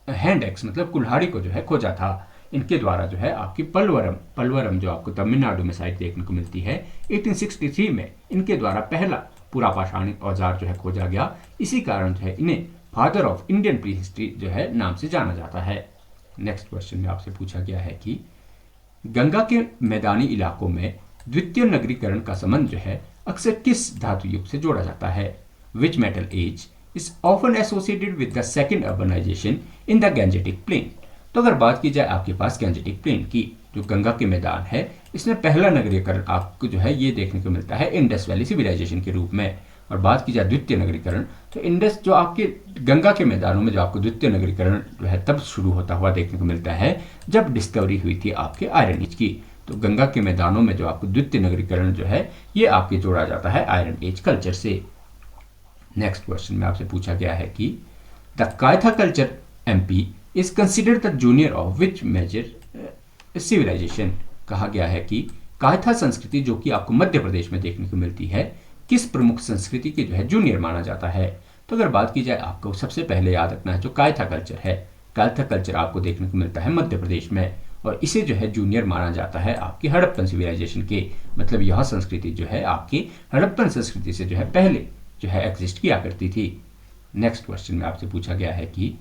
हैंड एक्स मतलब कुल्हाड़ी को जो है खोजा था। इनके द्वारा जो है आपकी पलवरम जो आपको तमिलनाडु में साइट देखने को मिलती है, 1863 में इनके द्वारा पहला पुरापाषाणिक औजार जो है खोजा गया। इसी कारण जो है इन्हें father of Indian pre history जो है नाम से जाना जाता है। नेक्स्ट क्वेश्चन में आपसे पूछा गया है कि गंगा के मैदानी इलाकों में द्वितीय नगरीकरण का संबंध जो है अक्सर किस धातु युग से जोड़ा जाता है। Which metal age is often associated with the second urbanisation in the Gangetic plain. तो अगर बात की जाए आपके पास गैंजेटिक प्लेन की, जो गंगा के मैदान है, इसमें पहला नगरीकरण आपको जो है ये देखने को मिलता है इंडस वैली सिविलाइजेशन के रूप में। और बात की जाए द्वितीय नगरीकरण, तो इंडस जो आपके गंगा के मैदानों में जो आपको द्वितीय नगरीकरण जो है तब शुरू होता हुआ देखने को मिलता है जब डिस्कवरी हुई थी आपके आयरन एज की। तो गंगा के मैदानों में जो आपको द्वितीय नगरीकरण जो है ये आपके जोड़ा जाता है आयरन एज कल्चर से। नेक्स्ट क्वेश्चन में आपसे पूछा गया है कि the Kayatha culture MP is considered the junior of which major civilisation. कहा गया है कि कायथा संस्कृति जो कि आपको मध्य प्रदेश में देखने को मिलती है, किस प्रमुख संस्कृति के जो है जूनियर माना जाता है। तो अगर बात की जाए आपको सबसे पहले याद रखना है जो कायथा कल्चर है, कायथा कल्चर आपको देखने को मिलता है मध्य प्रदेश में और इसे जो है जूनियर माना जाता है आपकी हड़प्पन सिविलाइजेशन के। मतलब यह संस्कृति जो है आपकी हड़प्पन संस्कृति से जो है पहले जो है एग्जिस्ट किया करती थी। नेक्स्ट क्वेश्चन में आपसे पूछा गया है कि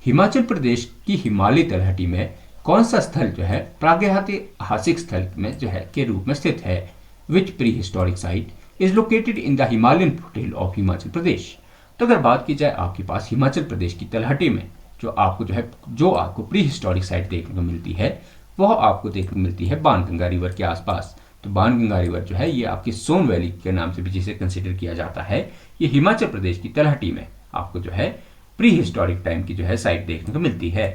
हिमाचल प्रदेश की हिमालय तलहटी में कौन सा स्थल जो है प्रागैतिहासिक स्थल में जो है के रूप में स्थित है। Which prehistoric site is located in the Himalayan foothill of Himachal Pradesh. तो अगर बात की जाए आपके पास हिमाचल प्रदेश की तलहटी में जो आपको प्री हिस्टोरिक साइट देखने को मिलती है, वह आपको देखने को मिलती है बाणगंगा रिवर के आसपास। तो बाणगंगा रिवर जो है ये आपकी सोन वैली के नाम से भी जिसे कंसिडर किया जाता है, ये हिमाचल प्रदेश की तलहटी में आपको जो है प्री हिस्टोरिक टाइम की जो है साइट देखने को मिलती है।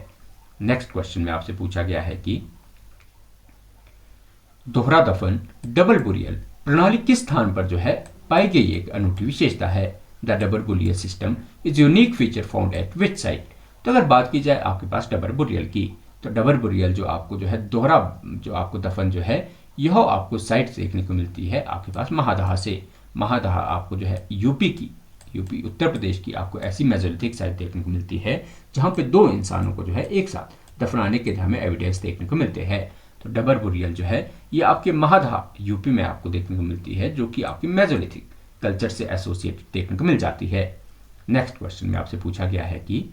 नेक्स्ट क्वेश्चन में आपसे पूछा गया है कि दोहरा दफन डबल बुरियल प्रणाली किस स्थान पर जो है पाई गई एक अनूठी विशेषता है। The double burial system is unique feature found at which site. तो अगर बात की जाए आपके पास डबल बुरियल की, तो डबल बुरियल जो आपको जो है दोहरा जो आपको दफन जो है यह आपको साइट देखने को मिलती है आपके पास महादहा से। महादहा आपको जो है यूपी उत्तर प्रदेश की आपको ऐसी मेसोलिथिक साइट देखने को मिलती है जहां पे दो इंसानों को जो है एक साथ दफनाने के हमें एविडेंस देखने को मिलते हैं। तो डबल बुरियल जो है ये आपके महादहा यूपी में आपको देखने को मिलती है, जो कि आपकी मेसोलिथिक कल्चर से एसोसिएटेड देखने को मिल जाती है। नेक्स्ट क्वेश्चन में आपसे पूछा गया है कि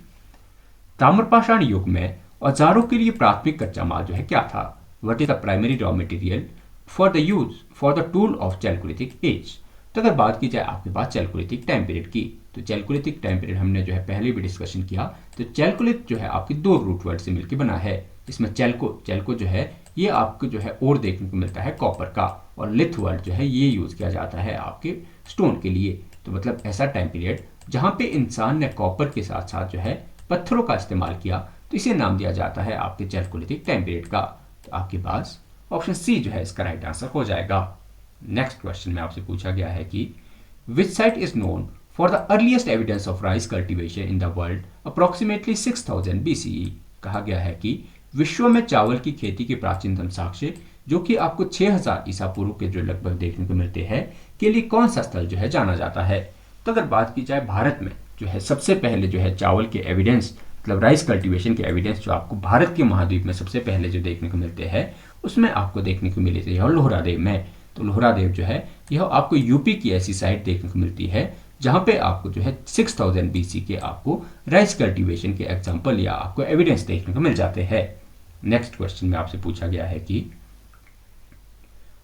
ताम्रपाषाण युग में औजारों के लिए प्राथमिक कच्चा माल जो है क्या था। What is the primary raw material for the tool of chalcolithic age. तो अगर बात की जाए आपके पास चैल्कोलिथिक टाइम पीरियड की, तो चैल्कोलिथिक टाइम पीरियड हमने जो है पहले भी डिस्कशन किया। तो चैल्कोलिथ जो है आपकी दो रूट वर्ड से मिलकर बना है। इसमें चैल्को जो है ये आपको जो है और देखने को मिलता है कॉपर का, और लिथ वर्ड जो है ये यूज किया जाता है आपके स्टोन के लिए। तो मतलब ऐसा टाइम पीरियड जहां पे इंसान ने कॉपर के साथ साथ जो है पत्थरों का इस्तेमाल किया, तो इसे नाम दिया जाता है आपके चैल्कोलिथिक टाइम पीरियड का। तो आपके पास ऑप्शन सी जो है इसका राइट आंसर हो जाएगा। नेक्स्ट क्वेश्चन में आपसे पूछा गया है कि विच site is known for the earliest evidence of rice cultivation in the world approximately 6000 BCE। कहा गया है कि विश्व में चावल की खेती के प्राचीनतम साक्ष्य जो कि आपको 6000 ईसा पूर्व के जो लगभग देखने को मिलते हैं के लिए कौन सा स्थल जो है जाना जाता है। तो अगर बात की जाए भारत में जो है सबसे पहले जो है चावल के एविडेंस मतलब राइस कल्टीवेशन के एविडेंस जो आपको भारत के महाद्वीप में सबसे पहले जो देखने को मिलते हैं, उसमें आपको देखने को मिले थे लोहरादेव में। तो लोहरादेव जो है यह आपको यूपी की ऐसी साइट देखने को मिलती है जहां पे आपको जो है 6000 BC के आपको राइस कल्टीवेशन के एग्जांपल या आपको एविडेंस देखने को मिल जाते हैं। नेक्स्ट क्वेश्चन में आपसे पूछा गया है कि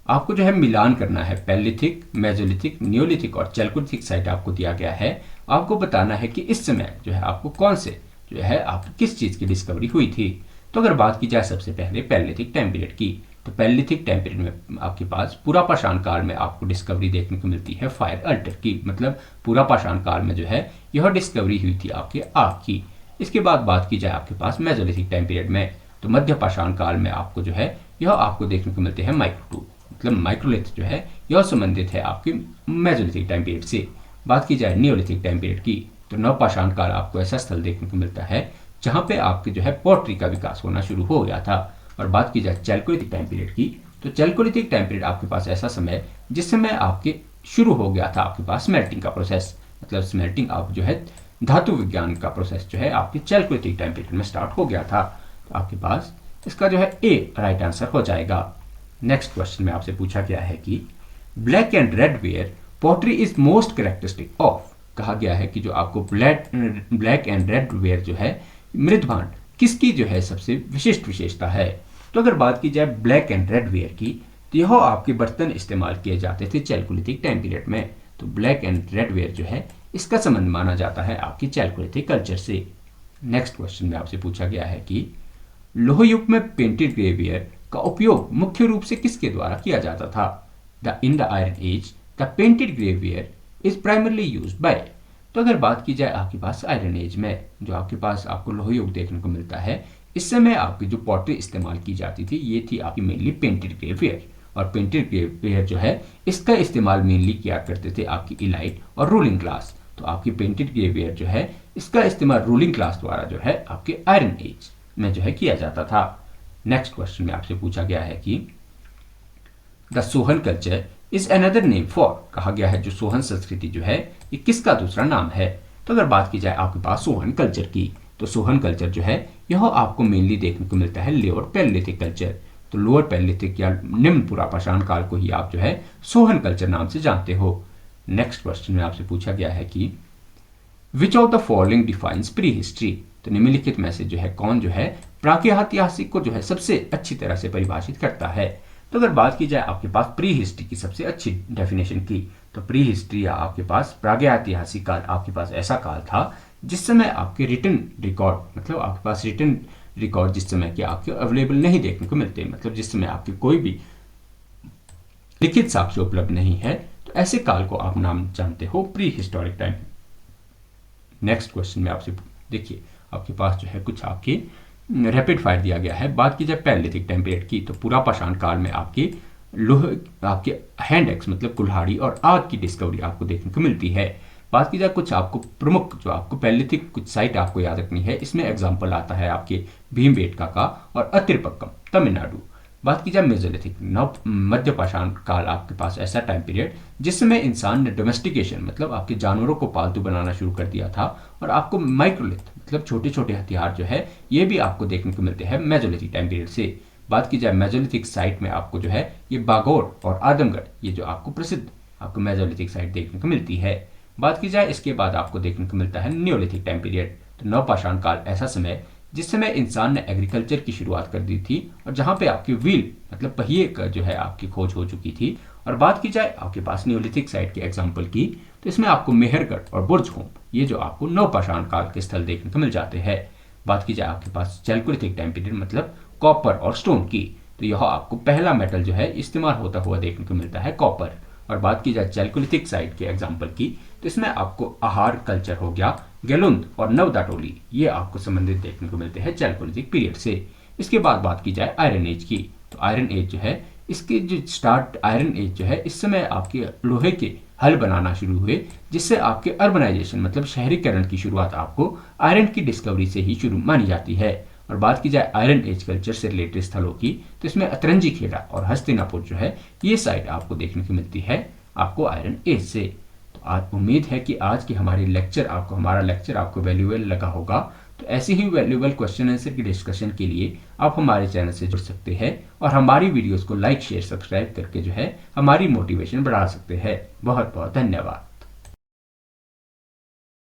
आपको जो है मिलान करना है पैलिथिक, मेसोलिथिक, नियोलिथिक और चैल्कोलिथिक साइट आपको दिया गया है। आपको बताना है कि इस समय जो है आपको कौन से जो है आप किस चीज की डिस्कवरी हुई थी। तो अगर बात की जाए सबसे पहले पैलिथिक टाइम पीरियड की, तो पैलिथिक टाइम पीरियड में आपके पास पूरा पाषाण काल में आपको डिस्कवरी देखने को मिलती है फायर अल्टर की, मतलब पूरा पाषाण काल में जो है यह डिस्कवरी हुई थी आपके आग की। इसके बाद बात की जाए आपके पास मेसोलिथिक टाइम पीरियड में, तो मध्य पाषाण काल में आपको जो है यह आपको देखने को मिलते हैं माइक्रो मतलब माइक्रोलिथ जो है यह संबंधित है आपके मेसोलिथिक टाइम पीरियड से। बात की जाए नियोलिथिक टाइम पीरियड की, तो नवपाषाण काल आपको ऐसा स्थल देखने को मिलता है जहां पे आपके जो है पोट्री का विकास होना शुरू हो गया था। और बात की जाए चैल्कोलिथिक टाइम पीरियड की, तो चैल्कोलिथिक टाइम पीरियड आपके पास ऐसा समय जिस समय आपके शुरू हो गया था आपके पास स्मेल्टिंग का प्रोसेस, मतलब स्मेल्टिंग आप जो है धातु विज्ञान का प्रोसेस जो है आपके चैल्कोलिथिक टाइम पीरियड में स्टार्ट हो गया था। तो आपके पास इसका जो है ए राइट आंसर हो जाएगा। नेक्स्ट क्वेश्चन में आपसे पूछा गया है कि black and red ware pottery is most characteristic of. कहा गया है कि जो आपको ब्लैक एंड रेड वेयर जो है मृदभांड किसकी जो है सबसे विशिष्ट विशेषता है। तो अगर बात की जाए ब्लैक एंड रेड वेयर की, तो यह आपके बर्तन इस्तेमाल किए जाते थे चैल्कोलिथिक टाइम पीरियड में। तो ब्लैक एंड रेड वेयर जो है इसका संबंध माना जाता है आपकी चैल्कोलिथिक कल्चर से। नेक्स्ट क्वेश्चन में आपसे पूछा गया है कि लोह युग में पेंटेड ग्रेवियर का उपयोग मुख्य रूप से किसके द्वारा किया जाता था। In the iron age the painted grey ware is primarily used by. तो अगर बात की जाए आपके पास आयरन एज में जो आपके पास आपको लोह युग देखने को मिलता है, इस समय आपकी जो पॉटरी इस्तेमाल की जाती थी ये थी आपकी मेनली पेंटेड ग्रेवियर। और पेंटेड ग्रेवियर जो है इसका इस्तेमाल मेनली किया करते थे आपकी इलाइट और रूलिंग क्लास। तो आपकी पेंटेड ग्रेवियर जो है इसका इस्तेमाल रूलिंग क्लास द्वारा जो है आपके आयरन एज में जो है किया जाता था। नेक्स्ट क्वेश्चन में आपसे पूछा गया है कि the Sohan culture is another name for. कहा गया है जो सोहन संस्कृति जो है ये किसका दूसरा नाम है। तो अगर बात की जाए आपके पास सोहन कल्चर की, तो सोहन कल्चर जो है यह आपको मेनली देखने को मिलता है लोअर पैलियोलिथिक कल्चर। तो लोअर पैलियोलिथिक या निम्न पुरापाषाण काल को ही आप जो है सोहन कल्चर नाम से जानते हो। नेक्स्ट क्वेश्चन में आपसे पूछा गया है कि which of the following defines pre history. तो निम्नलिखित में से जो है कौन जो है प्रागैतिहासिक को जो है सबसे अच्छी तरह से परिभाषित करता है। तो अगर बात की जाए आपके पास प्री हिस्ट्री की सबसे अच्छी डेफिनेशन की, तो प्री हिस्ट्री या आपके पास प्रागैतिहासिक काल आपके पास ऐसा काल था जिस समय आपके रिटन रिकॉर्ड मतलब आपके पास रिटन रिकॉर्ड जिस समय के आपके अवेलेबल नहीं देखने को मिलते, मतलब जिस समय आपके कोई भी लिखित साक्ष्य उपलब्ध नहीं है, तो ऐसे काल को आप नाम जानते हो pre historic time. Next question में आपसे देखिए आपके पास जो है कुछ आपके रैपिड फायर दिया गया है। बात की जाए पैलेलिथिक टाइम पीरियड की, तो पूरा पाषाण काल में आपके लोहे आपके हैंड एक्स मतलब कुल्हाड़ी और आग की डिस्कवरी आपको देखने को मिलती है। बात की जाए कुछ आपको प्रमुख जो आपको पैलेलिथिक कुछ साइट आपको याद रखनी है, इसमें एग्जाम्पल आता है आपके भीमबेटका का और अतिरपक्कम तमिलनाडु। बात की जाए मेसोलिथिक नव मध्य पाषाण काल आपके पास ऐसा टाइम पीरियड जिस समय इंसान ने डोमेस्टिकेशन मतलब आपके जानवरों को पालतू बनाना शुरू कर दिया था, और आपको माइक्रोलिथ मतलब छोटे छोटे हथियार जो है ये भी आपको देखने को मिलते हैं मेसोलिथिक टाइम पीरियड से। बात की जाए मेसोलिथिक साइट में आपको जो है ये बागोर और आदमगढ़ ये जो आपको प्रसिद्ध आपको मेसोलिथिक साइट देखने को मिलती है। बात की जाए इसके बाद आपको देखने को मिलता है नियोलिथिक टाइम पीरियड, तो नवपाषाण काल ऐसा समय जिस समय इंसान ने एग्रीकल्चर की शुरुआत कर दी थी और जहां पे आपके व्हील मतलब पहिए का जो है आपकी खोज हो चुकी थी। और बात की जाए आपके पास नियोलिथिक साइट के एग्जाम्पल की, तो इसमें आपको मेहरगढ़ और बुर्जहोम ये जो आपको नवपाषाण काल के स्थल देखने को मिल जाते हैं। बात की जाए आपके पास चैल्कोलिथिक टाइम पीरियड मतलब कॉपर और स्टोन की, तो यह आपको पहला मेटल जो है इस्तेमाल होता हुआ देखने को मिलता है कॉपर। और बात की जाए चैल्कोलिथिक साइट के एग्जाम्पल की, तो इसमें आपको आहार कल्चर हो गया, गेलुंद और नवदाटोली ये आपको संबंधित देखने को मिलते हैं चैल्कोलिथिक पीरियड से। इसके बाद बात की जाए आयरन एज की, तो आयरन एज जो है इसके जो स्टार्ट आयरन एज जो है इस समय आपके लोहे के हल बनाना शुरू हुए, जिससे आपके अर्बनाइजेशन मतलब शहरीकरण की शुरुआत आपको आयरन की डिस्कवरी से ही शुरू मानी जाती है। और बात की जाए आयरन एज कल्चर से रिलेटेड स्थलों की, तो इसमें अतरंजी खेड़ा और हस्तिनापुर जो है ये साइट आपको देखने को मिलती है आपको आयरन एज से। तो आज उम्मीद है कि आज की हमारा लेक्चर आपको वैल्यूएबल लगा होगा। तो ऐसे ही वैल्यूएबल क्वेश्चन आंसर की डिस्कशन के लिए आप हमारे चैनल से जुड़ सकते हैं और हमारी वीडियोस को लाइक शेयर सब्सक्राइब करके जो है हमारी मोटिवेशन बढ़ा सकते हैं। बहुत बहुत धन्यवाद।